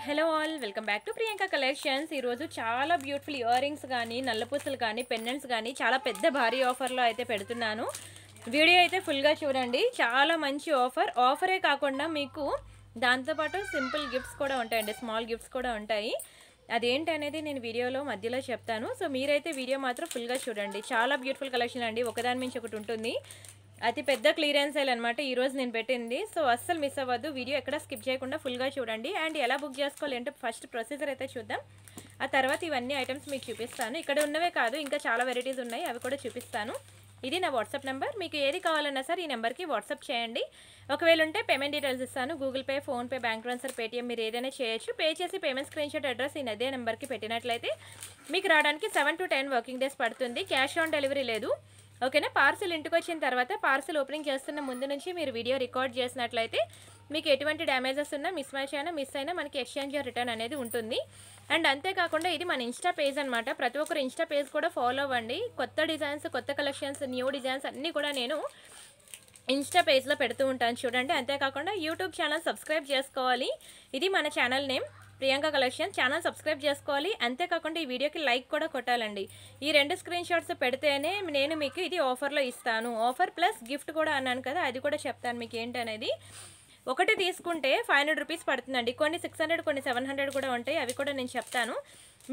Hello all welcome back to Priyanka collections. ఈరోజు చాలా beautiful ear rings కానీ నల్లపూసలు కానీ పెండెంట్స్ కానీ చాలా పెద్ద భారీ ఆఫర్లో అయితే పెడుతున్నాను. వీడియో అయితే ఫుల్గా చూడండి. చాలా మంచి ఆఫరే కాకుండా మీకు దాంతోపాటు సింపుల్ గిఫ్ట్స్ కూడా ఉంటాయండి, స్మాల్ గిఫ్ట్స్ కూడా ఉంటాయి. అదేంటి అనేది నేను వీడియోలో మధ్యలో చెప్తాను. సో మీరైతే వీడియో మాత్రం ఫుల్గా చూడండి. చాలా బ్యూటిఫుల్ కలెక్షన్ అండి, ఒకదాని మించి ఒకటి ఉంటుంది. అతి పెద్ద క్లియరెన్స్ సేల్ అనమాట ఈరోజు నేను పెట్టింది. సో అస్సలు మిస్ అవ్వద్దు, వీడియో ఎక్కడ స్కిప్ చేయకుండా ఫుల్గా చూడండి. అండ్ ఎలా బుక్ చేసుకోవాలి అంటే ఫస్ట్ ప్రొసీజర్ అయితే చూద్దాం. ఆ తర్వాత ఇవన్నీ ఐటమ్స్ మీకు చూపిస్తాను. ఇక్కడ ఉన్నవే కాదు, ఇంకా చాలా వెరైటీస్ ఉన్నాయి, అవి కూడా చూపిస్తాను. ఇది నా వాట్సాప్ నెంబర్. మీకు ఏది కావాలన్నా సరే ఈ నెంబర్కి వాట్సాప్ చేయండి. ఒకవేళ ఉంటే పేమెంట్ డీటెయిల్స్ ఇస్తాను. Google pay, PhonePe, bank transfer, Paytm మీరు ఏదైనా చేయొచ్చు. పే చేసి పేమెంట్ స్క్రీన్ షాట్ అడ్రస్ ఈ అదే నెంబర్కి పెట్టినట్లయితే మీకు రావడానికి 7 to 10 వర్కింగ్ డేస్ పడుతుంది. క్యాష్ ఆన్ డెలివరీ లేదు, ఓకేనా. పార్సిల్ ఇంటికి వచ్చిన తర్వాత పార్సిల్ ఓపెనింగ్ చేస్తున్న ముందు నుంచి మీరు వీడియో రికార్డ్ చేసినట్లయితే మీకు ఎటువంటి డ్యామేజెస్ ఉన్నా, మిస్ అయినా మనకి ఎక్స్చేంజ్ రిటర్న్ అనేది ఉంటుంది. అండ్ అంతేకాకుండా ఇది మన ఇన్స్టా పేజ్ అనమాట. ప్రతి ఒక్కరు ఇన్స్టా పేజ్ కూడా ఫాలో అవ్వండి. కొత్త డిజైన్స్, కొత్త కలెక్షన్స్, న్యూ డిజైన్స్ అన్నీ కూడా నేను ఇన్స్టా పేజ్లో పెడుతూ ఉంటాను చూడండి. అంతేకాకుండా యూట్యూబ్ ఛానల్ సబ్స్క్రైబ్ చేసుకోవాలి. ఇది మన channel name Priyanka collection. Channel subscribe చేసుకోవాలి. అంతేకాకుండా ఈ వీడియోకి లైక్ కూడా కొట్టాలండి. ఈ 2 స్క్రీన్ షాట్స్ పెడితేనే నేను మీకు ఇది ఆఫర్లో ఇస్తాను. ఆఫర్ ప్లస్ గిఫ్ట్ కూడా అన్నాను కదా, అది కూడా చెప్తాను మీకు ఏంటనేది. ఒకటి తీసుకుంటే 500 రూపీస్ పడుతుందండి. కొన్ని 600, కొన్ని 700 కూడా ఉంటాయి, అవి కూడా నేను చెప్తాను.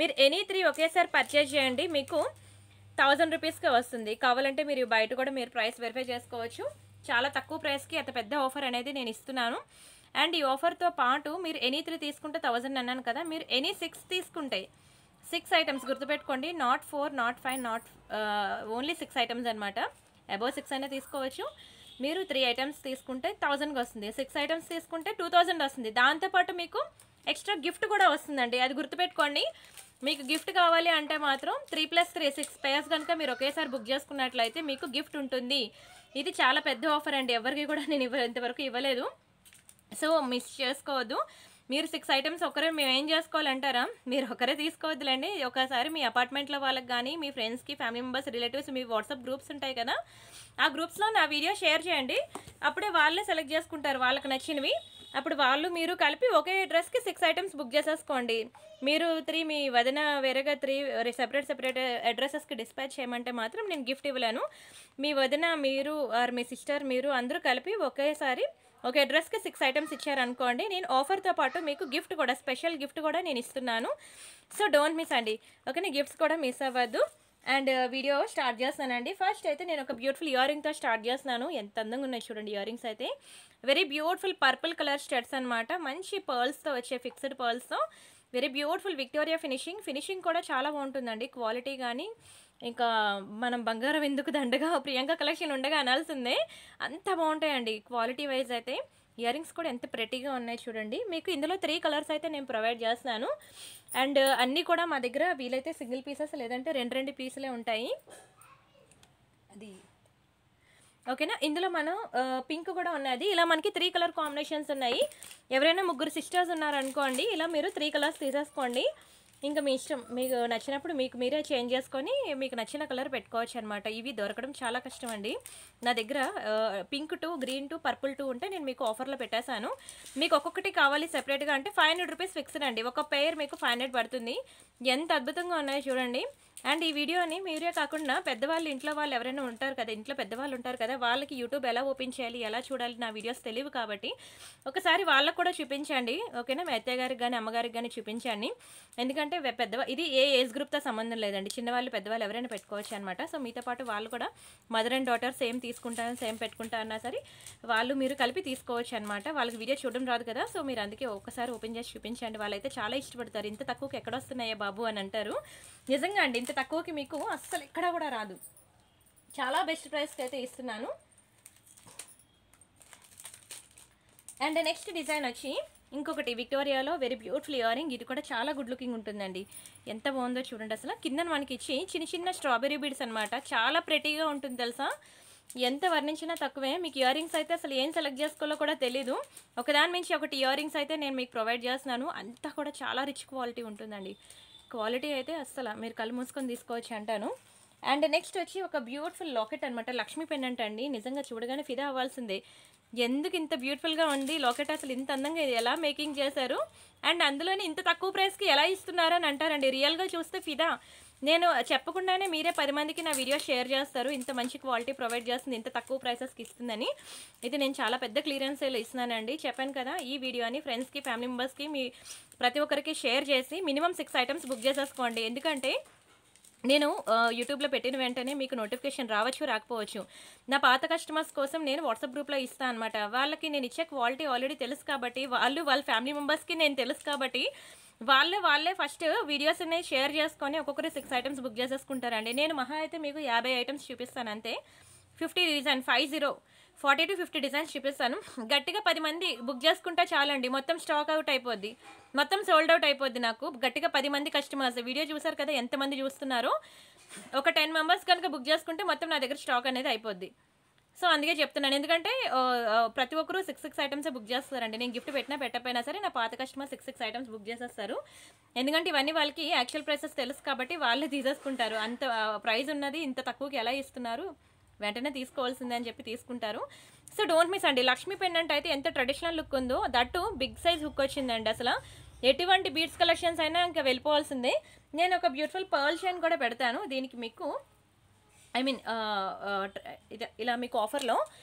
మీరు ఎనీ 3 ఒకేసారి పర్చేజ్ చేయండి, మీకు 1000 రూపీస్కే వస్తుంది. కావాలంటే మీరు బయట కూడా మీరు ప్రైస్ వెరిఫై చేసుకోవచ్చు. చాలా తక్కువ ప్రైస్కి అతి పెద్ద ఆఫర్ అనేది నేను ఇస్తున్నాను. అండ్ ఈ ఆఫర్తో పాటు మీరు ఎనీ 3 తీసుకుంటే 1000 అన్నాను కదా, మీరు ఎనీ 6 తీసుకుంటే 6 ఐటమ్స్ గుర్తుపెట్టుకోండి. Not 4, not 5, not only 6 items అనమాట. అబౌవ్ 6 అయినా తీసుకోవచ్చు. మీరు 3 ఐటమ్స్ తీసుకుంటే 1000కి వస్తుంది. 6 ఐటమ్స్ తీసుకుంటే 2000 వస్తుంది. దాంతోపాటు మీకు ఎక్స్ట్రా గిఫ్ట్ కూడా వస్తుందండి, అది గుర్తుపెట్టుకోండి. మీకు గిఫ్ట్ కావాలి అంటే మాత్రం 3+3 6 పేర్స్ కనుక మీరు ఒకేసారి బుక్ చేసుకున్నట్లయితే మీకు గిఫ్ట్ ఉంటుంది. ఇది చాలా పెద్ద ఆఫర్ అండి, ఎవరికి కూడా నేను ఇంతవరకు ఇవ్వలేదు. సో మిస్ చేసుకోవద్దు. మీరు 6 ఐటమ్స్ ఒకరే మేము ఏం చేసుకోవాలంటారా, మీరు ఒకరే తీసుకోవద్దులేండి. ఒకసారి మీ అపార్ట్మెంట్లో వాళ్ళకి కానీ, మీ ఫ్రెండ్స్కి, ఫ్యామిలీ మెంబర్స్, రిలేటివ్స్, మీ వాట్సాప్ గ్రూప్స్ ఉంటాయి కదా, ఆ గ్రూప్స్లో నా వీడియో షేర్ చేయండి. అప్పుడే వాళ్ళే సెలెక్ట్ చేసుకుంటారు వాళ్ళకి నచ్చినవి. అప్పుడు వాళ్ళు మీరు కలిపి ఒకే డ్రెస్కి 6 ఐటమ్స్ బుక్ చేసేసుకోండి. మీరు 3 మీ వదిన వేరేగా 3 సెపరేట్ అడ్రసెస్కి డిస్పాచ్ చేయమంటే మాత్రం నేను గిఫ్ట్ ఇవ్వలేను. మీ వదిన, మీరు ఆర్ మీ సిస్టర్, మీరు అందరూ కలిపి ఒకేసారి ఒక అడ్రస్కి 6 ఐటమ్స్ ఇచ్చారనుకోండి, నేను ఆఫర్తో పాటు మీకు గిఫ్ట్ కూడా, స్పెషల్ గిఫ్ట్ కూడా నేను ఇస్తున్నాను. సో డోంట్ మిస్ అండి, ఓకేనా. గిఫ్ట్స్ కూడా మిస్ అవ్వద్దు. అండ్ వీడియో స్టార్ట్ చేస్తానండి. ఫస్ట్ అయితే నేను ఒక బ్యూటిఫుల్ ఇయర్ రింగ్తో స్టార్ట్ చేస్తున్నాను. ఎంత అందంగా ఉన్నాయి చూడండి ఇయర్ రింగ్స్ అయితే. Very beautiful purple colour studs అనమాట. మంచి పర్ల్స్తో వచ్చే ఫిక్స్డ్ పర్ల్స్తో వెరీ బ్యూటిఫుల్ విక్టోరియా ఫినిషింగ్ కూడా చాలా బాగుంటుందండి. క్వాలిటీ కానీ ఇంకా మనం బంగారం ఎందుకు దండగా ప్రియాంక కలెక్షన్ ఉండగా అనాల్సిందే, అంత బాగుంటాయండి క్వాలిటీ వైజ్ అయితే. ఇయర్ రింగ్స్ కూడా ఎంత ప్రెటీగా ఉన్నాయి చూడండి. మీకు ఇందులో 3 కలర్స్ అయితే నేను ప్రొవైడ్ చేస్తున్నాను. అండ్ అన్నీ కూడా మా దగ్గర వీలైతే సింగిల్ పీసెస్ లేదంటే 2 పీసులే ఉంటాయి. అది ఓకేనా. ఇందులో మనం పింక్ కూడా ఉన్నది. ఇలా మనకి 3 కలర్ కాంబినేషన్స్ ఉన్నాయి. ఎవరైనా 3 సిస్టర్స్ ఉన్నారనుకోండి, ఇలా మీరు 3 కలర్స్ తీసేసుకోండి. ఇంకా మీ ఇష్టం, మీకు నచ్చినప్పుడు మీకు మీరే చేంజ్ చేసుకొని మీకు నచ్చిన కలర్ పెట్టుకోవచ్చు అనమాట. ఇవి దొరకడం చాలా కష్టం అండి. నా దగ్గర పింక్ 2, గ్రీన్ 2, పర్పుల్ 2 ఉంటే నేను మీకు ఆఫర్లో పెట్టేశాను. మీకు ఒక్కొక్కటి కావాలి సెపరేట్గా అంటే 500 రూపీస్ ఫిక్స్డ్ అండి. ఒక పెయిర్ మీకు 500 పడుతుంది. ఎంత అద్భుతంగా ఉన్నాయో చూడండి. అండ్ ఈ వీడియోని మీరే కాకుండా పెద్దవాళ్ళు, ఇంట్లో వాళ్ళు ఎవరైనా ఉంటారు కదా, ఇంట్లో పెద్దవాళ్ళు ఉంటారు కదా, వాళ్ళకి యూట్యూబ్ ఎలా ఓపెన్ చేయాలి, ఎలా చూడాలి, నా వీడియోస్ తెలియవు కాబట్టి ఒకసారి వాళ్ళకు కూడా చూపించండి, ఓకేనా. మీ అత్తయ్య గారికి కానీ అమ్మగారికి కానీ చూపించండి. ఎందుకంటే ఇది ఏ ఏజ్ గ్రూప్తో సంబంధం లేదండి, చిన్నవాళ్ళు పెద్దవాళ్ళు ఎవరైనా పెట్టుకోవచ్చు అనమాట. సో మీతో పాటు వాళ్ళు కూడా మదర్ అండ్ డాటర్ సేమ్ తీసుకుంటాను, సేమ్ పెట్టుకుంటారన్నా సరే వాళ్ళు మీరు కలిపి తీసుకోవచ్చు అనమాట. వాళ్ళకి వీడియో చూడడం రాదు కదా, సో మీరు అందుకే ఒకసారి ఓపెన్ చేసి చూపించండి. వాళ్ళైతే చాలా ఇష్టపడతారు. ఇంత తక్కువకి ఎక్కడ వస్తున్నాయా బాబు అని అంటారు. నిజంగా అండి, ఇంత తక్కువకి మీకు అస్సలు ఎక్కడా కూడా రాదు. చాలా బెస్ట్ ప్రైస్కి అయితే ఇస్తున్నాను. అండ్ నెక్స్ట్ డిజైన్ వచ్చి ఇంకొకటి విక్టోరియాలో వెరీ బ్యూటిఫుల్ ఇయర్ రింగ్. ఇది కూడా చాలా గుడ్ లుకింగ్ ఉంటుందండి. ఎంత బాగుందో చూడండి. అసలు కింద మనకి ఇచ్చి చిన్న స్ట్రాబెరీ బీడ్స్ అనమాట. చాలా ప్రెటీగా ఉంటుంది తెలుసా. ఎంత వర్ణించినా తక్కువే. మీకు ఇయర్ రింగ్స్ అయితే అసలు ఏం సెలెక్ట్ చేసుకోవాలో కూడా తెలీదు. ఒకదాని మించి ఒకటి ఇయర్ రింగ్స్ అయితే నేను మీకు ప్రొవైడ్ చేస్తున్నాను. అంతా కూడా చాలా రిచ్ క్వాలిటీ ఉంటుందండి. క్వాలిటీ అయితే అస్సలు మీరు కళ్ళు మూసుకొని తీసుకోవచ్చు అంటాను. అండ్ నెక్స్ట్ వచ్చి ఒక బ్యూటిఫుల్ లాకెట్ అనమాట. లక్ష్మీ పెండెంట్ అండి. నిజంగా చూడగానే ఫిదా అవ్వాల్సిందే. ఎందుకు ఇంత బ్యూటిఫుల్గా ఉంది లాకెట్, అసలు ఇంత అందంగా ఇది ఎలా మేకింగ్ చేశారు, అండ్ అందులోనే ఇంత తక్కువ ప్రైస్కి ఎలా ఇస్తున్నారు అని అంటారండి. రియల్గా చూస్తే ఫిదా. నేను చెప్పకుండానే మీరే 10 మందికి నా వీడియో షేర్ చేస్తారు, ఇంత మంచి క్వాలిటీ ప్రొవైడ్ చేస్తుంది, ఇంత తక్కువ ప్రైసెస్కి ఇస్తుందని. ఇది నేను చాలా పెద్ద క్లియరెన్స్ సేల్ ఇస్తున్నానండి. చెప్పాను కదా, ఈ వీడియోని ఫ్రెండ్స్కి, ఫ్యామిలీ మెంబర్స్కి, మీ ప్రతి ఒక్కరికి షేర్ చేసి మినిమం 6 ఐటమ్స్ బుక్ చేసేసుకోండి. ఎందుకంటే నేను యూట్యూబ్లో పెట్టిన వెంటనే మీకు నోటిఫికేషన్ రావచ్చు, రాకపోవచ్చు. నా పాత కస్టమర్స్ కోసం నేను వాట్సాప్ గ్రూప్లో ఇస్తాను అనమాట. వాళ్ళకి నేను ఇచ్చే క్వాలిటీ ఆల్రెడీ తెలుసు కాబట్టి, వాళ్ళ ఫ్యామిలీ మెంబర్స్కి నేను తెలుసు కాబట్టి వాళ్ళే ఫస్ట్ వీడియోస్ అనేవి షేర్ చేసుకొని ఒక్కొక్కరు 6 ఐటమ్స్ బుక్ చేసేసుకుంటారండి. నేను మహా అయితే మీకు 50 ఐటమ్స్ చూపిస్తాను అంతే. 50 డిజైన్ 40 to 50 డిజైన్స్ చూపిస్తాను. గట్టిగా 10 మంది బుక్ చేసుకుంటే చాలండి, మొత్తం స్టాక్ అవుట్ అయిపోద్ది, మొత్తం సోల్డ్ అవుట్ అయిపోద్ది. నాకు గట్టిగా 10 మంది కస్టమర్స్, వీడియో చూసారు కదా ఎంతమంది చూస్తున్నారో, ఒక 10 మెంబర్స్ కనుక బుక్ చేసుకుంటే మొత్తం నా దగ్గర స్టాక్ అనేది అయిపోద్ది. సో అందుకే చెప్తున్నాను, ఎందుకంటే ప్రతి ఒక్కరు 6 ఐటమ్సే బుక్ చేస్తారండి. నేను గిఫ్ట్ పెట్టినా పెట్టకపోయినా సరే నా పాత కస్టమర్ 6 ఐటమ్స్ బుక్ చేసేస్తారు. ఎందుకంటే ఇవన్నీ వాళ్ళకి యాక్చువల్ ప్రైసెస్ తెలుసు కాబట్టి వాళ్ళే తీసేసుకుంటారు. అంత ప్రైస్ ఉన్నది ఇంత తక్కువకి ఎలా ఇస్తున్నారు, వెంటనే తీసుకోవాల్సిందే అని చెప్పి తీసుకుంటారు. సో డోంట్ మిస్ అండి. లక్ష్మీ పెండెంట్ అయితే ఎంత ట్రెడిషనల్ లుక్ ఉందో, దట్టు బిగ్ సైజ్ హుక్ వచ్చిందండి. అసలు ఎటువంటి బీడ్స్ కలెక్షన్స్ అయినా ఇంకా వెళ్ళిపోవాల్సిందే. నేను ఒక బ్యూటిఫుల్ పర్ల్ చైన్ కూడా పెడతాను దీనికి మీకు, ఐ మీన్ ఇలా మీకు ఆఫర్లో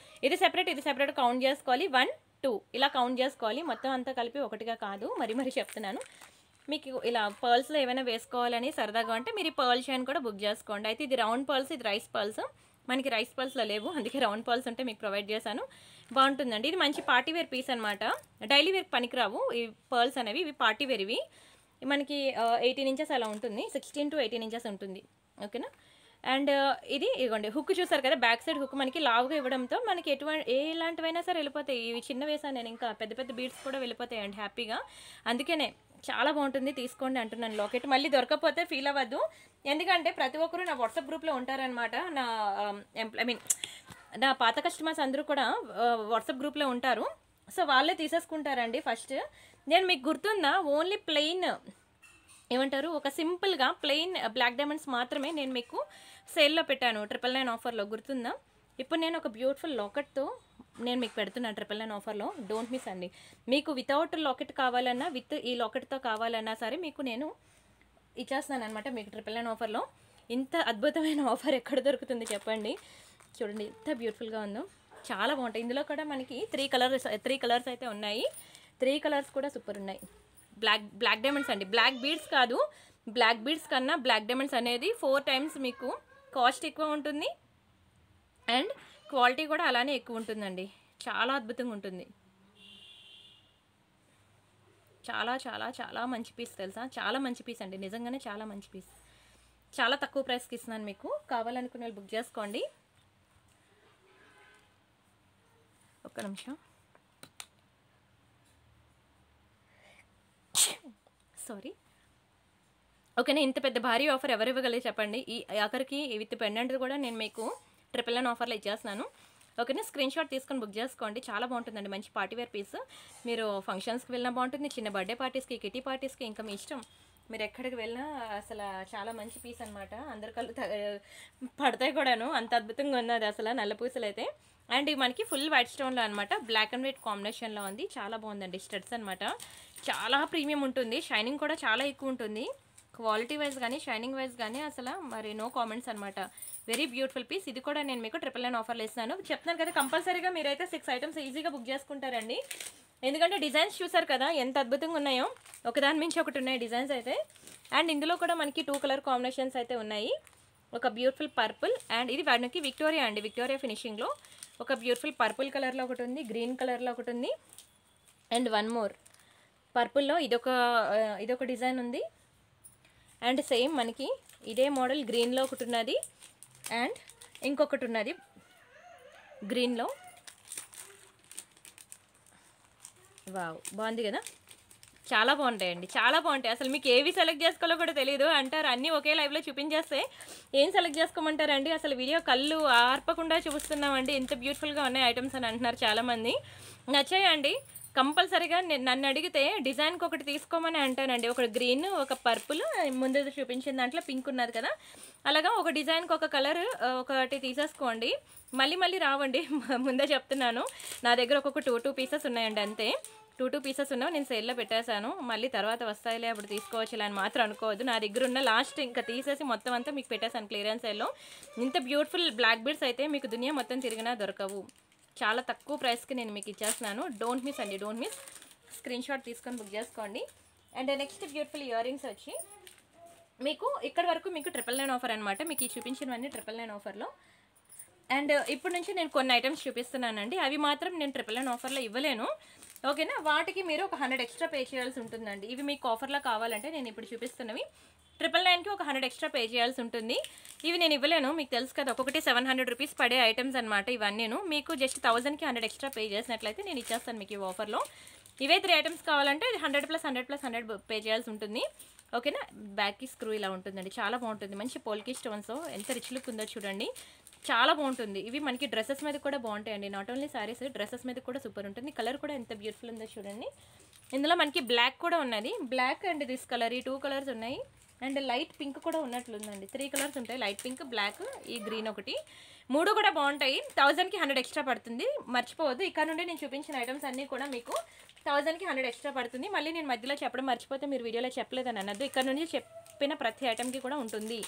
ఇది సెపరేట్ కౌంట్ చేసుకోవాలి. 1, 2 ఇలా కౌంట్ చేసుకోవాలి. మొత్తం అంతా కలిపి ఒకటిగా కాదు, మరి చెప్తున్నాను. మీకు ఇలా పర్ల్స్లో ఏమైనా వేసుకోవాలని సరదాగా అంటే మీరు ఈ పర్ల్ చైన్ కూడా బుక్ చేసుకోండి. అయితే ఇది రౌండ్ పర్ల్స్, ఇది రైస్ పర్ల్స్. మనకి రైస్ పర్ల్స్లో లేవు, అందుకే రౌండ్ పర్ల్స్ ఉంటే మీకు ప్రొవైడ్ చేశాను. బాగుంటుందండి. ఇది మంచి పార్టీ వేర్ పీస్ అనమాట. డైలీ వేర్ పనికిరావు ఈ పర్ల్స్ అనేవి, ఇవి పార్టీ వేర్. ఇవి మనకి 18 ఇంచెస్ అలా ఉంటుంది, 16 to 18 ఇంచెస్ ఉంటుంది. ఓకేనా. అండ్ ఇది ఇవ్వండి హుక్ చూసారు కదా, బ్యాక్ సైడ్ హుక్ మనకి లావుగా ఇవ్వడంతో మనకి ఎలాంటివైనా సరే వెళ్ళిపోతాయి. ఇవి చిన్న వేసాను నేను, ఇంకా పెద్ద బీడ్స్ కూడా వెళ్ళిపోతాయండి హ్యాపీగా. అందుకనే చాలా బాగుంటుంది, తీసుకోండి అంటున్నాను. లాకెట్ మళ్ళీ దొరకకపోతే ఫీల్ అవ్వద్దు, ఎందుకంటే ప్రతి ఒక్కరు నా వాట్సాప్ గ్రూప్లో ఉంటారనమాట. నా పాత కస్టమర్స్ అందరూ కూడా వాట్సాప్ గ్రూప్లో ఉంటారు. సో వాళ్ళే తీసేసుకుంటారండి. ఫస్ట్ నేను మీకు గుర్తుందా, ఓన్లీ ప్లెయిన్ ఏమంటారు, ఒక సింపుల్గా ప్లెయిన్ బ్లాక్ డైమండ్స్ మాత్రమే నేను మీకు సేల్లో పెట్టాను 999 ఆఫర్లో, గుర్తుందా? ఇప్పుడు నేను ఒక బ్యూటిఫుల్ లాకెట్తో నేను మీకు పెడుతున్నాను 999 ఆఫర్లో. డోంట్ మిస్ అండి. మీకు వితౌట్ లాకెట్ కావాలన్నా, విత్ ఈ లాకెట్తో కావాలన్నా సరే మీకు నేను ఇచ్చేస్తాను అనమాట మీకు 999 ఆఫర్లో. ఇంత అద్భుతమైన ఆఫర్ ఎక్కడ దొరుకుతుంది చెప్పండి. చూడండి ఎంత బ్యూటిఫుల్గా ఉందో, చాలా బాగుంటాయి. ఇందులో కూడా మనకి 3 కలర్స్ అయితే ఉన్నాయి. 3 కలర్స్ కూడా సూపర్ ఉన్నాయి. బ్లాక్ డైమండ్స్ అండి, బ్లాక్ బీడ్స్ కాదు. బ్లాక్ బీడ్స్ కన్నా బ్లాక్ డైమండ్స్ అనేది 4 times మీకు కాస్ట్ ఎక్కువ ఉంటుంది, అండ్ క్వాలిటీ కూడా అలానే ఎక్కువ ఉంటుందండి. చాలా అద్భుతంగా ఉంటుంది. చాలా చాలా చాలా మంచి పీస్ తెలుసా, చాలా మంచి పీస్ అండి, నిజంగానే చాలా మంచి పీస్. చాలా తక్కువ ప్రైస్కి ఇస్తున్నాను మీకు, కావాలనుకునే వాళ్ళు బుక్ చేసుకోండి. ఒక్క నిమిషం, సారీ. ఓకేనా, ఇంత పెద్ద భారీ ఆఫర్ ఎవరు ఇవ్వగలరు చెప్పండి. ఈ ఆఖరికి విత్ పెండెంట్ కూడా నేను మీకు 999 ఆఫర్లో ఇచ్చేస్తున్నాను. ఓకేనా, స్క్రీన్ షాట్ తీసుకొని బుక్ చేసుకోండి. చాలా బాగుంటుందండి, మంచి పార్టీవేర్ పీస్. మీరు ఫంక్షన్స్కి వెళ్ళినా బాగుంటుంది, చిన్న బర్త్డే పార్టీస్కి, కిటీ పార్టీస్కి, ఇంకా మీ ఇష్టం, మీరు ఎక్కడికి వెళ్ళినా అసలు చాలా మంచి పీస్ అనమాట. అందరి కళ్ళు పడతాయి కూడాను, అంత అద్భుతంగా ఉన్నది అసలు నల్ల పూసలు అయితే. అండ్ మనకి ఫుల్ వైట్ స్టోన్లో అనమాట, బ్లాక్ అండ్ వైట్ కాంబినేషన్లో ఉంది. చాలా బాగుందండి. స్టడ్స్ అనమాట, చాలా ప్రీమియం ఉంటుంది. షైనింగ్ కూడా చాలా ఎక్కువ ఉంటుంది. క్వాలిటీ వైజ్ కానీ షైనింగ్ వైజ్ కానీ అసలు మరి నో కామెంట్స్ అనమాట. Very beautiful piece. ఇది కూడా నేను మీకు 999 ఆఫర్లు ఇస్తున్నాను. చెప్తున్నాను కదా, కంపల్సరీగా మీరైతే 6 ఐటమ్స్ ఈజీగా బుక్ చేసుకుంటారండి. ఎందుకంటే డిజైన్స్ చూసారు కదా ఎంత అద్భుతంగా ఉన్నాయో, ఒకదాని మించి ఒకటి ఉన్నాయి డిజైన్స్ అయితే. అండ్ ఇందులో కూడా మనకి 2 కలర్ కాంబినేషన్స్ అయితే ఉన్నాయి. ఒక బ్యూటిఫుల్ పర్పుల్, అండ్ ఇది మనకి విక్టోరియా అండి, విక్టోరియా ఫినిషింగ్లో ఒక బ్యూటిఫుల్ పర్పుల్ కలర్లో ఒకటి ఉంది, గ్రీన్ కలర్లో ఒకటి ఉంది, అండ్ వన్ మోర్ పర్పుల్లో ఇదొక డిజైన్ ఉంది. అండ్ సేమ్ మనకి ఇదే మోడల్ గ్రీన్లో ఒకటి ఉన్నది, అండ్ ఇంకొకటి ఉన్నది గ్రీన్లో. వావ్, బాగుంది కదా, చాలా బాగుంటాయండి, చాలా బాగుంటాయి. అసలు మీకు ఏవి సెలెక్ట్ చేసుకోవాలో కూడా తెలియదు అంటారు. అన్నీ ఒకే లైవ్లో చూపించేస్తే ఏం సెలెక్ట్ చేసుకోమంటారండి? అసలు వీడియో కళ్ళు ఆర్పకుండా చూపిస్తున్నామండి, ఇంత బ్యూటిఫుల్గా ఉన్నాయి ఐటమ్స్ అని అంటున్నారు చాలామంది. నచ్చాయండి. కంపల్సరీగా నన్ను అడిగితే డిజైన్కి ఒకటి తీసుకోమని అంటానండి. ఒక గ్రీన్, ఒక పర్పుల్, ముందు చూపించిన దాంట్లో పింక్ ఉన్నది కదా, అలాగా ఒక డిజైన్కి ఒక కలర్ ఒకటి తీసేసుకోండి. మళ్ళీ మళ్ళీ రావండి, ముందే చెప్తున్నాను. నా దగ్గర ఒక్కొక్క 2 పీసెస్ ఉన్నాయండి, అంతే. 2 పీసెస్ ఉన్నావు, నేను సేల్లో పెట్టేశాను. మళ్ళీ తర్వాత వస్తాయిలే అప్పుడు తీసుకోవచ్చు అని మాత్రం అనుకోవద్దు. నా దగ్గర ఉన్న లాస్ట్ ఇంకా తీసేసి మొత్తం అంతా మీకు పెట్టేశాను క్లియరెన్స్ సేల్లో. ఇంత బ్యూటిఫుల్ బ్లాక్ బీడ్స్ అయితే మీకు దునియా మొత్తం తిరిగినా దొరకవు. చాలా తక్కువ ప్రైస్కి నేను మీకు ఇచ్చేస్తున్నాను. డోంట్ మిస్ అండి, డోంట్ మిస్. స్క్రీన్ షాట్ తీసుకొని బుక్ చేసుకోండి. And next beautiful ear rings వచ్చి మీకు ఇక్కడ వరకు మీకు 999 ఆఫర్ అనమాట. మీకు ఈ చూపించినవన్నీ 999 ఆఫర్లో. అండ్ ఇప్పుడు నుంచి నేను కొన్ని ఐటమ్స్ చూపిస్తున్నానండి, అవి మాత్రం నేను 999 ఆఫర్లో ఇవ్వలేను, ఓకేనా. వాటికి మీరు ఒక 100 ఎక్స్ట్రా పే చేయాల్సి ఉంటుందండి. ఇవి మీకు ఆఫర్లో కావాలంటే నేను ఇప్పుడు చూపిస్తున్నవి 999కి ఒక 100 ఎక్స్ట్రా పే చేయాల్సి ఉంటుంది. ఇవి నేను ఇవ్వలేను, మీకు తెలుసు కదా, ఒక్కొక్కటి 700 రూపీస్ పడే ఐటమ్స్ అనమాట. ఇవన్నీ మీకు జస్ట్ 1000కి 100 ఎక్స్ట్రా పే చేసినట్లయితే నేను ఇచ్చేస్తాను మీకు ఈ ఆఫర్లో. ఇవే 3 ఐటమ్స్ కావాలంటే 100 + 100 + 100 పే చేయాల్సి ఉంటుంది, ఓకేనా. బ్యాక్కి స్క్రూ ఇలా ఉంటుందండి, చాలా బాగుంటుంది. మంచి పోల్కి స్టోన్స్, ఎంత రిచ్ లుక్ ఉందో చూడండి, చాలా బాగుంటుంది. ఇవి మనకి డ్రెస్సెస్ మీద కూడా బాగుంటాయండి, నాట్ ఓన్లీ శారీస్, డ్రెస్సెస్ మీద కూడా సూపర్ ఉంటుంది. కలర్ కూడా ఎంత బ్యూటిఫుల్ ఉందో చూడండి. ఇందులో మనకి బ్లాక్ కూడా ఉన్నది, బ్లాక్ అండ్ దిస్ కలర్, ఈ 2 కలర్స్ ఉన్నాయి. అండ్ లైట్ పింక్ కూడా ఉన్నట్లుందండి, 3 కలర్స్ ఉంటాయి, లైట్ పింక్, బ్లాక్, ఈ గ్రీన్ ఒకటి. 3 కూడా బాగుంటాయి. 1000కి 100 ఎక్స్ట్రా పడుతుంది, మర్చిపోవద్దు. ఇక్కడ నుండి నేను చూపించిన ఐటమ్స్ అన్నీ కూడా మీకు 1000కి 100 ఎక్స్ట్రా పడుతుంది. మళ్ళీ నేను మధ్యలో చెప్పడం మర్చిపోతే మీరు వీడియోలో చెప్పలేదని అనద్దు. ఇక్కడ నుండి చెప్పిన ప్రతి ఐటమ్కి కూడా ఉంటుంది,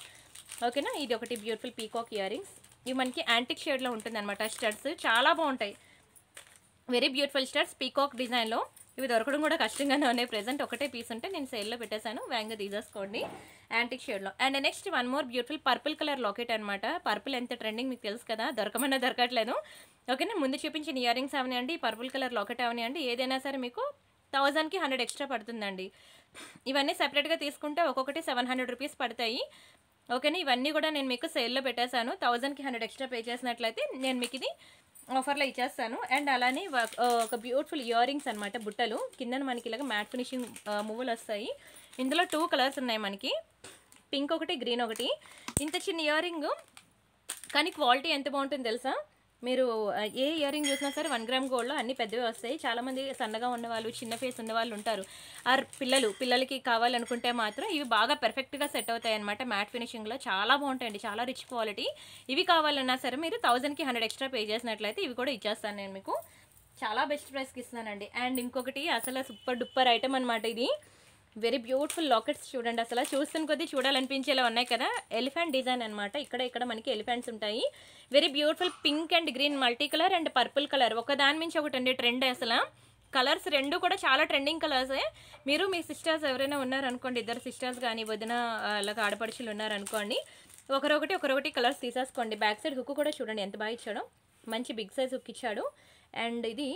ఓకేనా. ఇది ఒకటి బ్యూటిఫుల్ పీకాక్ ఇయర్ రింగ్స్. ఇవి మనకి యాంటిక్ షేడ్లో ఉంటుంది అనమాట. స్టడ్స్ చాలా బాగుంటాయి, వెరీ బ్యూటిఫుల్ స్టడ్స్ పీకాక్ డిజైన్లో. ఇవి దొరకడం కూడా కష్టంగానే ఉన్నాయి. ప్రెజెంట్ ఒకటే పీస్ ఉంటే నేను సేల్లో పెట్టేశాను, వేగంగా తీసేసుకోండి, యాంటిక్ షేడ్లో. And next one more beautiful purple colour locket అనమాట. పర్పుల్ ఎంత ట్రెండింగ్ మీకు తెలుసు కదా, దొరకమన్నా దొరకట్లేదు, ఓకేనా. ముందు చూపించిన ఇయర్ రింగ్స్ అవనివ్వండి, పర్పుల్ కలర్ లాకెట్ అవనివ్వండి, ఏదైనా సరే మీకు 1000కి 100 ఎక్స్ట్రా పడుతుందండి. ఇవన్నీ సెపరేట్గా తీసుకుంటే ఒక్కొక్కటి 700 రూపీస్ పడతాయి, ఓకేనా. ఇవన్నీ కూడా నేను మీకు సేల్లో పెట్టేశాను. 1000కి 100 ఎక్స్ట్రా పే చేసినట్లయితే నేను మీకు ఇది ఆఫర్లో ఇచ్చేస్తాను. అండ్ అలానే ఒక బ్యూటిఫుల్ ఇయర్ రింగ్స్ అనమాట, బుట్టలు కింద మనకి ఇలాగ మ్యాట్ ఫినిషింగ్ మువ్వులు వస్తాయి. ఇందులో 2 కలర్స్ ఉన్నాయి మనకి, పింక్ ఒకటి, గ్రీన్ ఒకటి. ఇంత చిన్న ఇయర్ రింగ్ కానీ క్వాలిటీ ఎంత బాగుంటుందో తెలుసా. మీరు ఏ ఇయర్ రింగ్ చూసినా సరే 1 గ్రామ్ గోల్డ్లో అన్ని పెద్దవి వస్తాయి. చాలామంది సన్నగా ఉన్నవాళ్ళు, చిన్న ఫేస్ ఉన్నవాళ్ళు ఉంటారు, ఆర్ పిల్లలకి కావాలనుకుంటే మాత్రం ఇవి బాగా పర్ఫెక్ట్గా సెట్ అవుతాయి అనమాట. మ్యాట్ ఫినిషింగ్లో చాలా బాగుంటాయండి, చాలా రిచ్ క్వాలిటీ. ఇవి కావాలన్నా సరే మీరు 1000కి 100 ఎక్స్ట్రా పే చేసినట్లయితే ఇవి కూడా ఇచ్చేస్తాను నేను మీకు, చాలా బెస్ట్ ప్రైస్కి ఇస్తున్నానండి. అండ్ ఇంకొకటి అసలు సూపర్ డూపర్ ఐటమ్ అనమాట, ఇది వెరీ బ్యూటిఫుల్ లాకెట్స్ చూడండి. అసలు చూస్తున్న కొద్దీ చూడాలనిపించేలా ఉన్నాయి కదా. ఎలిఫెంట్ డిజైన్ అనమాట, ఇక్కడ మనకి ఎలిఫెంట్స్ ఉంటాయి. Very beautiful pink and green multi colour and purple colour, ఒక దాని నుంచి ఒకటి అండి ట్రెండ్. అసలు కలర్స్ 2 కూడా చాలా ట్రెండింగ్ కలర్సే. మీరు మీ సిస్టర్స్ ఎవరైనా ఉన్నారనుకోండి, 2 సిస్టర్స్ కానీ వదిన అలాగ ఆడపడుచులు ఉన్నారనుకోండి, ఒకరొకటి కలర్స్ తీసేసుకోండి. బ్యాక్ సైడ్ హుక్ కూడా చూడండి ఎంత బాగా ఇచ్చాడో, మంచి బిగ్ సైజ్ హుక్ ఇచ్చాడు. అండ్ ఇది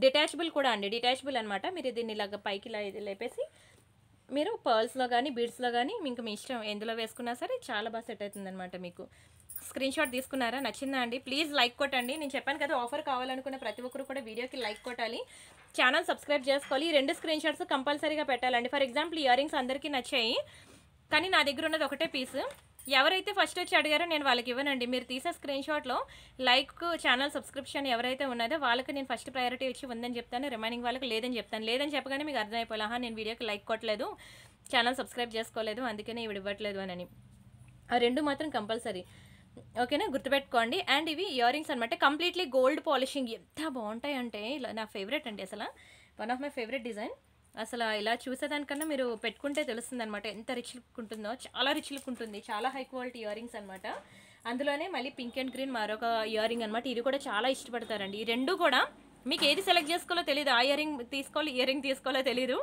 డిటాచబుల్ కూడా అండి, డిటాచబుల్ అనమాట. మీరు దీన్ని ఇలాగ పైకి ఇలా లేపేసి మీరు పర్ల్స్లో కానీ బీడ్స్లో కానీ మీకు మీ ఇష్టం ఎందులో వేసుకున్నా సరే చాలా బాగా సెట్ అవుతుంది అనమాట. మీకు స్క్రీన్ షాట్ తీసుకున్నారా, నచ్చిందా అండి? ప్లీజ్ లైక్ కొట్టండి. నేను చెప్పాను కదా, ఆఫర్ కావాలనుకున్న ప్రతి ఒక్కరు కూడా వీడియోకి లైక్ కొట్టాలి, ఛానల్ సబ్స్క్రైబ్ చేసుకోవాలి. ఈ 2 స్క్రీన్ షాట్స్ కంపల్సరీగా పెట్టాలండి. ఫర్ ఎగ్జాంపుల్ ఇయర్ రింగ్స్ అందరికీ నచ్చాయి, కానీ నా దగ్గర ఉన్నది ఒకటే పీస్. ఎవరైతే ఫస్ట్ వచ్చి అడిగారో నేను వాళ్ళకి ఇవ్వనండి. మీరు తీసే స్క్రీన్ షాట్లో లైక్, ఛానల్ సబ్స్క్రిప్షన్ ఎవరైతే ఉన్నదో వాళ్ళకి నేను ఫస్ట్ ప్రయారిటీ ఇచ్చి ఉందని చెప్తాను, రిమైనింగ్ వాళ్ళకి లేదని చెప్తాను. లేదని చెప్పగానే మీకు అర్థమైపోలే, నేను వీడియోకి లైక్ కొట్టలేదు, ఛానల్ సబ్స్క్రైబ్ చేసుకోలేదు, అందుకనే ఇవి ఇవ్వట్లేదు అని. ఆ 2 మాత్రం కంపల్సరీ, ఓకేనా, గుర్తుపెట్టుకోండి. అండ్ ఇవి ఇయర్ రింగ్స్ అనమాట, కంప్లీట్లీ గోల్డ్ పాలిషింగ్, ఎంత బాగుంటాయి అంటే ఇలా నా ఫేవరెట్ అండి, అసలు one of my favourite design. అసలు ఇలా చూసేదానికన్నా మీరు పెట్టుకుంటే తెలుస్తుంది అనమాట ఎంత రిచ్ లుక్ ఉంటుందో, చాలా రిచ్ లుక్ ఉంటుంది, చాలా హై క్వాలిటీ ఇయర్ రింగ్స్ అనమాట. అందులోనే మళ్ళీ పింక్ అండ్ గ్రీన్ మరొక ఇయర్ రింగ్ అనమాట, ఇది కూడా చాలా ఇష్టపడతారండి. ఈ 2 కూడా మీకు ఏది సెలెక్ట్ చేసుకోవాలో తెలియదు, ఆ ఇయర్ రింగ్ తీసుకోవాలి, ఇయర్ రింగ్ తీసుకోవాలో తెలియదు.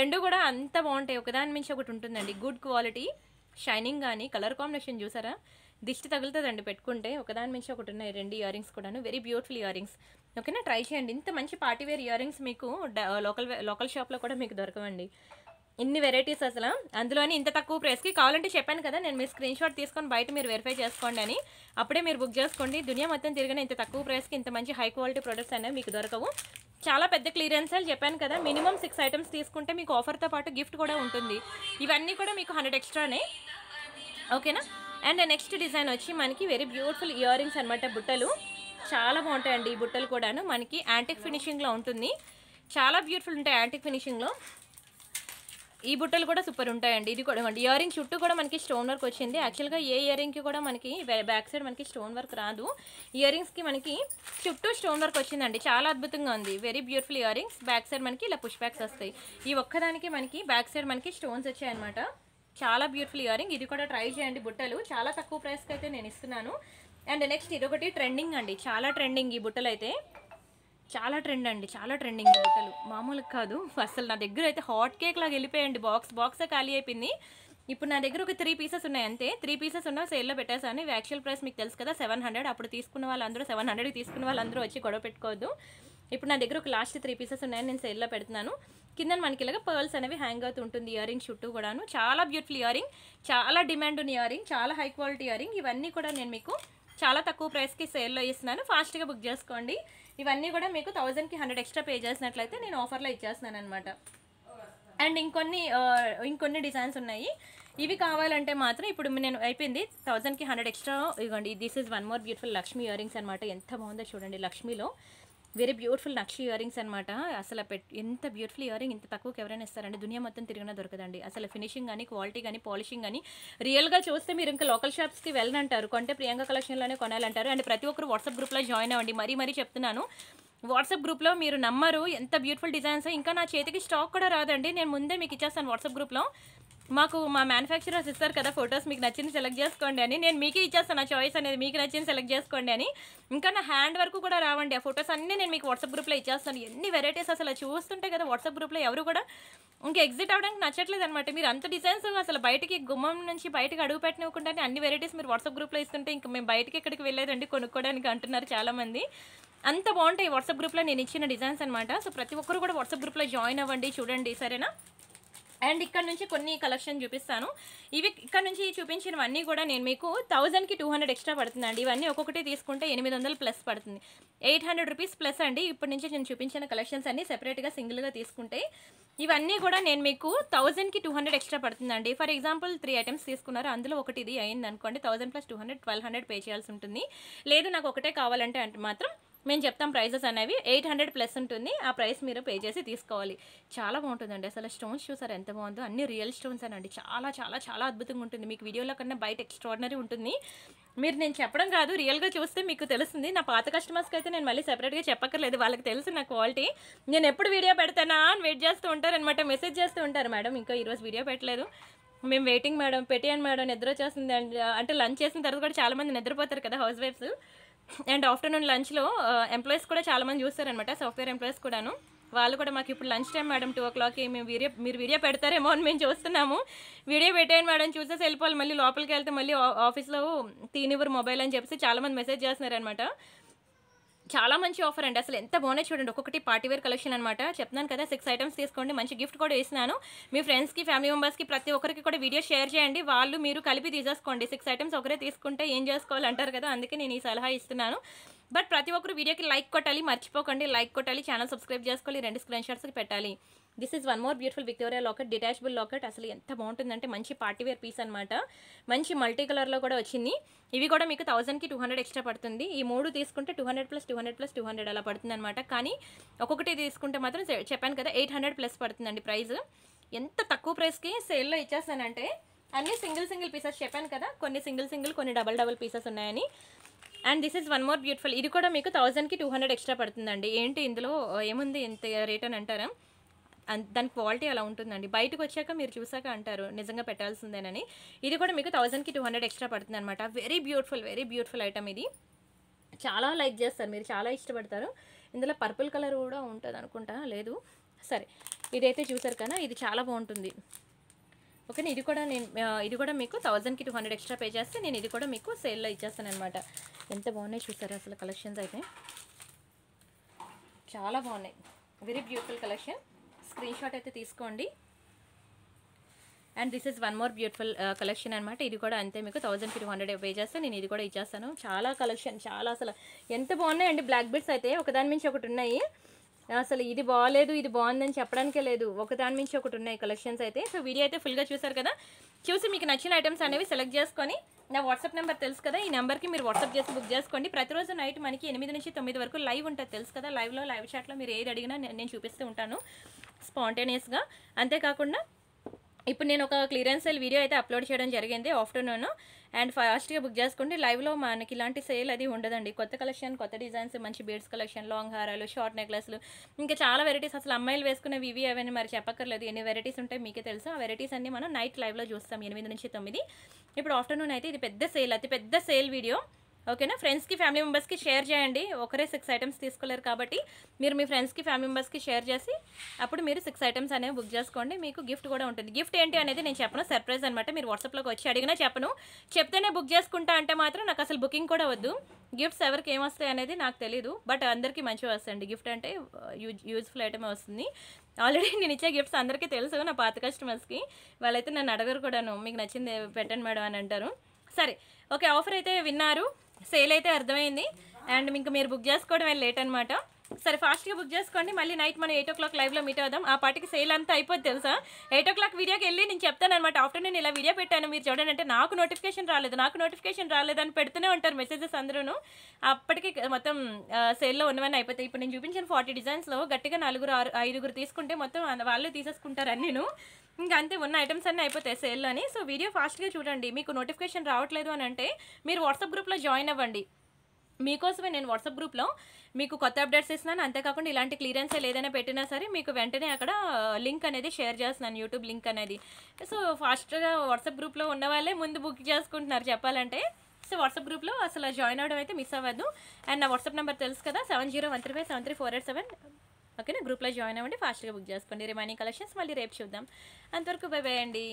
2 కూడా అంత బాగుంటాయి, ఒకదాని మించి ఒకటి ఉంటుందండి. గుడ్ క్వాలిటీ, షైనింగ్ కానీ కలర్ కాంబినేషన్ చూసారా, దిష్టి తగులుతుందండి పెట్టుకుంటే. ఒకదాని మించి ఒకటి ఉన్నాయి 2 ఇయర్ రింగ్స్ కూడాను, వెరీ బ్యూటిఫుల్ ఇయర్ రింగ్స్, ఓకేనా. ట్రై చేయండి. ఇంత మంచి పార్టీవేర్ ఇయర్ రింగ్స్ మీకు లోకల్ షాప్లో కూడా మీకు దొరకవండి, ఇన్ని వెరైటీస్ అసలు. అందులోని ఇంత తక్కువ ప్రైస్కి కావాలంటే చెప్పాను కదా, నేను మీ స్క్రీన్ షాట్ తీసుకొని బయట మీరు వెరిఫై చేసుకోండి అని, అప్పుడే మీరు బుక్ చేసుకోండి. దునియా మొత్తం తిరిగిన ఇంత తక్కువ ప్రైస్కి ఇంత మంచి హై క్వాలిటీ ప్రొడక్ట్స్ అనేవి మీకు దొరకవు. చాలా పెద్ద క్లియరెన్స్ అని చెప్పాను కదా, మినిమం 6 ఐటమ్స్ తీసుకుంటే మీకు ఆఫర్తో పాటు గిఫ్ట్ కూడా ఉంటుంది. ఇవన్నీ కూడా మీకు 100 ఎక్స్ట్రానే, ఓకేనా. అండ్ నెక్స్ట్ డిజైన్ వచ్చి మనకి వెరీ బ్యూటిఫుల్ ఇయర్ రింగ్స్ అనమాట, బుట్టలు చాలా బాగుంటాయండి. ఈ బుట్టలు కూడాను మనకి యాంటిక్ ఫినిషింగ్లో ఉంటుంది. చాలా బ్యూటిఫుల్ ఉంటాయి యాంటిక్ ఫినిషింగ్లో. ఈ బుట్టలు కూడా సూపర్ ఉంటాయండి. ఇది కూడా ఇయర్ రింగ్ చుట్టూ కూడా మనకి స్టోన్ వర్క్ వచ్చింది. యాక్చువల్గా ఏ ఇయర్ రింగ్కి కూడా మనకి బ్యాక్ సైడ్ మనకి స్టోన్ వర్క్ రాదు. ఇయర్ రింగ్స్కి మనకి చుట్టూ స్టోన్ వర్క్ వచ్చిందండి. చాలా అద్భుతంగా ఉంది. Very beautiful ear rings. Back side మనకి ఇలా పుష్ బ్యాక్స్ వస్తాయి. ఈ ఒక్కదానికి మనకి బ్యాక్ సైడ్ మనకి స్టోన్స్ వచ్చాయన్నమాట. చాలా బ్యూటిఫుల్ ఇయర్ రింగ్. ఇది కూడా ట్రై చేయండి. బుట్టలు చాలా తక్కువ ప్రైస్కి అయితే నేను ఇస్తున్నాను. అండ్ నెక్స్ట్ ఇదొకటి ట్రెండింగ్ అండి. చాలా ట్రెండింగ్ ఈ బుట్టలు అయితే. చాలా ట్రెండ్ అండి. చాలా ట్రెండింగ్ ఈ బుట్టలు మామూలుగా కాదు. అసలు నా దగ్గర అయితే హాట్ కేక్ లాగా వెళ్ళిపోయండి. బాక్సే ఖాళీ అయిపోయింది. ఇప్పుడు నా దగ్గర ఒక 3 పీసెస్ ఉన్నాయి అంతే. 3 పీసెస్ ఉన్నా సేల్లో పెట్టేసాను. ఇవి యాక్చువల్ ప్రైస్ మీకు తెలుసు కదా 700. అప్పుడు తీసుకున్న వాళ్ళందరూ 700కి తీసుకున్న వాళ్ళందరూ వచ్చి గొడవ పెట్టుకోవద్దు. ఇప్పుడు నా దగ్గర ఒక లాస్ట్ 3 పీసెస్ ఉన్నాయని నేను సేల్లో పెడుతున్నాను. కింద మనకి ఇలాగ పర్ల్స్ అనేవి హ్యాంగ్ అవుతూ ఉంటుంది. ఇయర్ రింగ్ చుట్టూ కూడాను చాలా బ్యూటిఫుల్ ఇయర్ రింగ్. చాలా డిమాండ్ ఉన్న ఇయర్ రింగ్. చాలా హై క్వాలిటీ ఇయర్ రింగ్. ఇవన్నీ కూడా నేను మీకు చాలా తక్కువ ప్రైస్కి సేల్లో ఇస్తున్నాను. ఫాస్ట్గా బుక్ చేసుకోండి. ఇవన్నీ కూడా మీకు 1000కి 100 ఎక్స్ట్రా పే చేసినట్లయితే నేను ఆఫర్లో ఇచ్చేస్తున్నాను అనమాట. అండ్ ఇంకొన్ని డిజైన్స్ ఉన్నాయి. ఇవి కావాలంటే మాత్రం ఇప్పుడు నేను అయిపోయింది 1000కి 100 ఎక్స్ట్రా. ఇవ్వండి. This is one more beautiful Lakshmi ear rings అనమాట. ఎంత బాగుందో చూడండి. లక్ష్మీలో వెరీ బ్యూటిఫుల్ నక్షి ఇయర్ రింగ్స్ అనమాట. అసలు ఎంత బ్యూటిఫుల్ ఇయర్ రింగ్ ఇంత తక్కువకి ఎవరైనా ఇస్తారండి? దునియా మొత్తం తిరిగినా దొరకదండి. అసలు ఫినిషింగ్ కానీ క్వాలిటీ కానీ పాలిషింగ్ కానీ రియల్గా చూస్తే మీరు ఇంకా లోకల్ షాప్స్కి వెళ్ళనంటారు. కొంటే ప్రియాంక కలెక్షన్లోనే కొనాలంటారు. అండ్ ప్రతి ఒక్కరు వాట్సాప్ గ్రూప్లో జాయిన్ అవ్వండి. మరీ చెప్తున్నాను. వాట్సాప్ గ్రూప్లో మీరు నమ్మరు ఎంత బ్యూటిఫుల్ డిజైన్స్. ఇంకా నా చేతికి స్టాక్ కూడా రాదండి. నేను ముందే మీకు ఇచ్చేస్తాను వాట్సాప్ గ్రూప్లో. మా మ్యానుఫ్యాక్చరర్స్ ఇస్తారు కదా ఫొటోస్, మీకు నచ్చింది సెలెక్ట్ చేసుకోండి అని. నేను మీకే ఇచ్చేస్తాను ఆ చాయిస్ అనేది. మీకు నచ్చింది సెలెక్ట్ చేసుకోండి అని. ఇంకా నా హ్యాండ్ వరకు కూడా రావండి ఆ ఫొటోస్ అన్నీ నేను మీకు వాట్సాప్ గ్రూప్లో ఇచ్చేస్తాను. ఎన్ని వెరైటీస్ అసలు చూస్తుంటే కదా వాట్సాప్ గ్రూప్లో ఎవరు కూడా ఇంకా ఎగ్జిట్ అవ్వడానికి నచ్చట్లేదు అనమాట. మీరు అంత డిజైన్స్ అసలు బయటికి గుమ్మం నుంచి బయటకు అడుగు పెట్టనివ్వకుండానే అన్ని వెరైటీస్ మీరు వాట్సాప్ గ్రూప్లో ఇస్తుంటే ఇంకా మేము బయటకి ఎక్కడికి వెళ్ళేదండి కొనుక్కోవడానికి అంటున్నారు చాలామంది. అంత బాగుంటాయి వాట్సాప్ గ్రూప్లో నేను ఇచ్చిన డిజైన్స్ అనమాట. సో ప్రతి ఒక్కరు కూడా వాట్సాప్ గ్రూప్లో జాయిన్ అవ్వండి. చూడండి సరేనా. అండ్ ఇక్కడ నుంచి కొన్ని కలెక్షన్ చూపిస్తాను. ఇవి ఇక్కడ నుంచి చూపించినవన్నీ కూడా నేను మీకు 1000కి 200 ఎక్స్ట్రా పడుతుందండి. ఇవన్నీ ఒక్కొక్కటి తీసుకుంటే 800 ప్లస్ పడుతుంది. 800 రూపీస్ ప్లస్ అండి. ఇప్పటి నుంచి నేను చూపించిన కలెక్షన్స్ అన్ని సెపరేట్గా సింగిల్గా తీసుకుంటే ఇవన్నీ కూడా నేను మీకు 1000కి 200 ఎక్స్ట్రా పడుతుందండి. ఫర్ ఎగ్జాంపుల్ 3 ఐటమ్స్ తీసుకున్నారు. అందులో ఒకటి ఇది అయింది అనుకోండి. 1000 + 200 1200 పే చేయాల్సి ఉంటుంది. లేదు నాకు ఒకటే కావాలంటే అంటే మాత్రం మేము చెప్తాం ప్రైజెస్ అనేవి 800 ప్లస్ ఉంటుంది. ఆ ప్రైస్ మీరు పే చేసి తీసుకోవాలి. చాలా బాగుంటుందండి. అసలు స్టోన్స్ చూసారు ఎంత బాగుందో. అన్ని రియల్ స్టోన్స్ అనండి. చాలా చాలా చాలా అద్భుతంగా ఉంటుంది. మీకు వీడియోలో కన్నా బయట ఎక్స్ట్రాడినరీ ఉంటుంది. మీరు నేను చెప్పడం కాదు, రియల్గా చూస్తే మీకు తెలుస్తుంది. నా పాత కస్టమర్స్కి అయితే నేను మళ్ళీ సెపరేట్గా చెప్పక్కర్లేదు. వాళ్ళకి తెలుసు నా క్వాలిటీ. నేను ఎప్పుడు వీడియో పెడతానా అని వెయిట్ చేస్తూ ఉంటారు అనమాట. మెసేజ్ చేస్తూ ఉంటారు, మేడం ఇంకా ఈరోజు వీడియో పెట్టలేదు, మేము వెయిటింగ్ మేడం, పెట్టాను మేడం, నిద్ర వచ్చేస్తుంది అంటే లంచ్ చేసిన తర్వాత కూడా చాలామంది నిద్రపోతారు కదా హౌస్ వైఫ్స్. అండ్ ఆఫ్టర్నూన్ లంచ్లో ఎంప్లాయీస్ కూడా చాలామంది చూస్తారనమాట, సాఫ్ట్వేర్ ఎంప్లాయీస్ కూడాను. వాళ్ళు కూడా మాకు ఇప్పుడు లంచ్ టైం మేడం 2 o'clockకి మీరు వీడియో పెడతారేమో అని మేము చూస్తున్నాము. వీడియో పెట్టేయండి మేడం, చూసేసి వెళ్ళిపోవాలి. మళ్ళీ లోపలికి వెళ్తే మళ్ళీ ఆఫీస్లో తీనివ్వరు మొబైల్ అని చెప్పేసి చాలామంది మెసేజ్ చేస్తున్నారనమాట. చాలా మంచి ఆఫర్ అండి. అసలు ఎంత బాగున్నాయి చూడండి. ఒక్కొక్కటి పార్టీవేర్ కలెక్షన్ అనమాట. చెప్తున్నాను కదా 6 ఐటమ్స్ తీసుకోండి. మంచి గిఫ్ట్ కూడా ఇస్తున్నాను. మీ ఫ్రెండ్స్కి, ఫ్యామిలీ మెంబర్స్కి ప్రతి ఒక్కరికి కూడా వీడియో షేర్ చేయండి. వాళ్ళు మీరు కలిపి తీసేసుకోండి. 6 ఐటమ్స్ ఒకరే తీసుకుంటే ఏం చేసుకోవాలంటారు కదా, అందుకే నేను ఈ సలహా ఇస్తున్నాను. బట్ ప్రతి ఒక్కరు వీడియోకి లైక్ కొట్టాలి, మర్చిపోకండి. లైక్ కొట్టాలి, ఛానల్ సబ్స్క్రైబ్ చేసుకోవాలి, 2 స్క్రీన్ షాట్స్కి పెట్టాలి. This is one more beautiful Victoria locket, detachable locket. అసలు ఎంత బాగుంటుందంటే మంచి పార్టీవేర్ పీస్ అనమాట. మంచి మల్టీ కలర్లో కూడా వచ్చింది. ఇవి కూడా మీకు 1000కి 200 ఎక్స్ట్రా పడుతుంది. ఈ 3 తీసుకుంటే 200 + 200 + 200 అలా పడుతుంది అనమాట. కానీ ఒక్కొక్కటి తీసుకుంటే మాత్రం చెప్పాను కదా 800 ప్లస్ పడుతుందండి ప్రైస్. ఎంత తక్కువ ప్రైస్కి సేల్లో ఇచ్చేస్తానంటే అన్ని సింగిల్ పీసెస్ చెప్పాను కదా, కొన్ని సింగిల్ కొన్ని డబల్ పీసెస్ ఉన్నాయని. And this is one more beautiful. ఇది కూడా మీకు 1000కి 200 ఎక్స్ట్రా పడుతుందండి. ఏంటి ఇందులో ఏముంది ఇంత రేట్ అని అంటారా, దాని క్వాలిటీ అలా ఉంటుందండి. బయటకు వచ్చాక మీరు చూసాక అంటారు నిజంగా పెట్టాల్సిందేనని. ఇది కూడా మీకు 1000కి 200 ఎక్స్ట్రా పడుతుంది అనమాట. Very beautiful item. ఇది చాలా లైక్ చేస్తారు మీరు, చాలా ఇష్టపడతారు. ఇందులో పర్పుల్ కలర్ కూడా ఉంటుంది అనుకుంటా, లేదు సరే ఇదైతే చూసారు కదా, ఇది చాలా బాగుంటుంది. ఓకేనా. ఇది కూడా మీకు 1000కి 200 ఎక్స్ట్రా పే చేస్తే నేను ఇది కూడా మీకు సేల్లో ఇచ్చేస్తాను అనమాట. ఎంత బాగున్నాయి చూసారు అసలు కలెక్షన్స్ అయితే చాలా బాగున్నాయి. Very beautiful collection. Screen shot అయితే తీసుకోండి. And this is one more beautiful collection అనమాట. ఇది కూడా అంతే మీకు 1000కి 200 పే చేస్తే నేను ఇది కూడా ఇచ్చేస్తాను. చాలా కలెక్షన్, చాలా అసలు ఎంత బాగున్నాయండి. బ్లాక్ బీడ్స్ అయితే ఒకదాని మించి ఒకటి ఉన్నాయి. అసలు ఇది బాగాలేదు ఇది బాగుందని చెప్పడానికే లేదు, ఒకదాని మించి ఒకటి ఉన్నాయి కలెక్షన్స్ అయితే. సో వీడియో అయితే ఫుల్గా చూసారు కదా, చూసి మీకు నచ్చిన ఐటమ్స్ అనేవి సెలెక్ట్ చేసుకొని నా వాట్సాప్ నెంబర్ తెలుసు కదా, ఈ నెంబర్కి మీరు వాట్సాప్ చేసి బుక్ చేసుకోండి. ప్రతిరోజు నైట్ మనకి 8 నుంచి 9 వరకు లైవ్ ఉంటుంది తెలుసు కదా, లైవ్ చాట్లో మీరు ఏది అడిగినా నేను చూపిస్తూ ఉంటాను స్పాంటేనియస్గా. అంతేకాకుండా ఇప్పుడు నేను ఒక క్లియరెన్స్ సేల్ వీడియో అయితే అప్లోడ్ చేయడం జరిగింది ఆఫ్టర్నూన్, అండ్ ఫాస్ట్గా బుక్ చేసుకోండి. లైవ్లో మనకి ఇలాంటి సేల్ అది ఉండదండి, కొత్త కలెక్షన్, కొత్త డిజైన్స్, మంచి బీడ్స్ కలెక్షన్, లాంగ్ హారాలు, షార్ట్ నెక్లెస్లు, ఇంకా చాలా వెరైటీస్. అసలు అమ్మాయిలు వేసుకునేవి ఇవి అవన్నీ మరి చెప్పక్కర్లేదు, ఎన్ని వెరైటీస్ ఉంటాయి మీకే తెలుసు. ఆ వెరైటీస్ అన్ని మనం నైట్ లైవ్లో చూస్తాం 8 నుంచి 9. ఇప్పుడు ఆఫ్టర్నూన్ అయితే ఇది పెద్ద సేల్, అతి పెద్ద సేల్ వీడియో. ఓకేనా, ఫ్రెండ్స్కి ఫ్యామిలీ మెంబర్స్కి షేర్ చేయండి. ఒకరే 6 ఐటమ్స్ తీసుకోలేరు కాబట్టి మీరు మీ ఫ్రెండ్స్కి ఫ్యామిలీ మెంబర్స్కి షేర్ చేసి అప్పుడు మీరు 6 ఐటమ్స్ అనేవి బుక్ చేసుకోండి. మీకు గిఫ్ట్ కూడా ఉంటుంది. గిఫ్ట్ ఏంటి అనేది నేను చెప్పను, సర్ప్రైజ్ అనమాట. మీరు వాట్సాప్లోకి వచ్చి అడిగినా చెప్పను, చెప్తేనే బుక్ చేసుకుంటా అంటే మాత్రం నాకు అసలు బుకింగ్ కూడా వద్దు. గిఫ్ట్స్ ఎవరికి ఏమొస్తాయి అనేది నాకు తెలీదు, బట్ అందరికీ మంచిగా వస్తాయండి. గిఫ్ట్ అంటే యూజ్ఫుల్ ఐటమే వస్తుంది. ఆల్రెడీ నేను ఇచ్చే గిఫ్ట్స్ అందరికీ తెలుసు, నా పాత కస్టమర్స్కి. వాళ్ళైతే నన్ను అడగరు కూడాను, మీకు నచ్చింది పెట్టండి మేడం అని అంటారు. సరే ఓకే, ఆఫర్ అయితే విన్నారు, సేల్ అయితే అర్థమైంది, అండ్ ఇంకా మీరు బుక్ చేసుకోవడం లేట్ అనమాట. సరే ఫాస్ట్గా బుక్ చేసుకోండి, మళ్ళీ నైట్ మనం 8 o'clock లైవ్లో మీట్ అవుదాం. ఆ పాటికి సేల్ అంతా అయిపోద్ది తెలుసా. 8 o'clock వీడియోకి వెళ్ళి నేను చెప్తాను అనమాట, ఆఫ్టర్నూన్ ఇలా వీడియో పెట్టాను మీరు చూడండి అంటే నాకు నోటిఫికేషన్ రాలేదని పెడుతూనే ఉంటారు మెసేజెస్ అందరూ. అప్పటికి మొత్తం సేల్లో ఉన్నవన్నీ అయిపోతాయి. ఇప్పుడు నేను చూపించిన 40 డిజైన్స్లో గట్టిగా 4-5 తీసుకుంటే మొత్తం వాళ్ళే తీసేసుకుంటారు అన్నీను. ఇంకా అంతే, ఉన్న ఐటమ్స్ అన్నీ అయిపోతాయి సేల్లోని. సో వీడియో ఫాస్ట్గా చూడండి. మీకు నోటిఫికేషన్ రావట్లేదు అని అంటే మీరు వాట్సాప్ గ్రూప్లో జాయిన్ అవ్వండి. మీకోసమే నేను వాట్సాప్ గ్రూప్లో మీకు కొత్త అప్డేట్స్ ఇస్తున్నాను. అంతేకాకుండా ఇలాంటి క్లియరెన్స్ ఏదైనా పెట్టినా సరే మీకు వెంటనే అక్కడ లింక్ అనేది షేర్ చేస్తున్నాను, యూట్యూబ్ లింక్ అనేది. సో ఫాస్ట్గా వాట్సాప్ గ్రూప్లో ఉన్న వాళ్ళే ముందు బుక్ చేసుకుంటున్నారు చెప్పాలంటే. సో వాట్సాప్ గ్రూప్లో అసలు జాయిన్ అవ్వడం అయితే మిస్ అవ్వద్దు. అండ్ నా వాట్సాప్ నెంబర్ తెలుసు కదా, 7013573487. ఓకేనా, గ్రూప్లో జాయిన్ అవ్వండి, ఫాస్ట్గా బుక్ చేసుకోండి. రిమైనింగ్ కలెక్షన్స్ మళ్ళీ రేపు చూద్దాం. అంతవరకు బై బై అండి.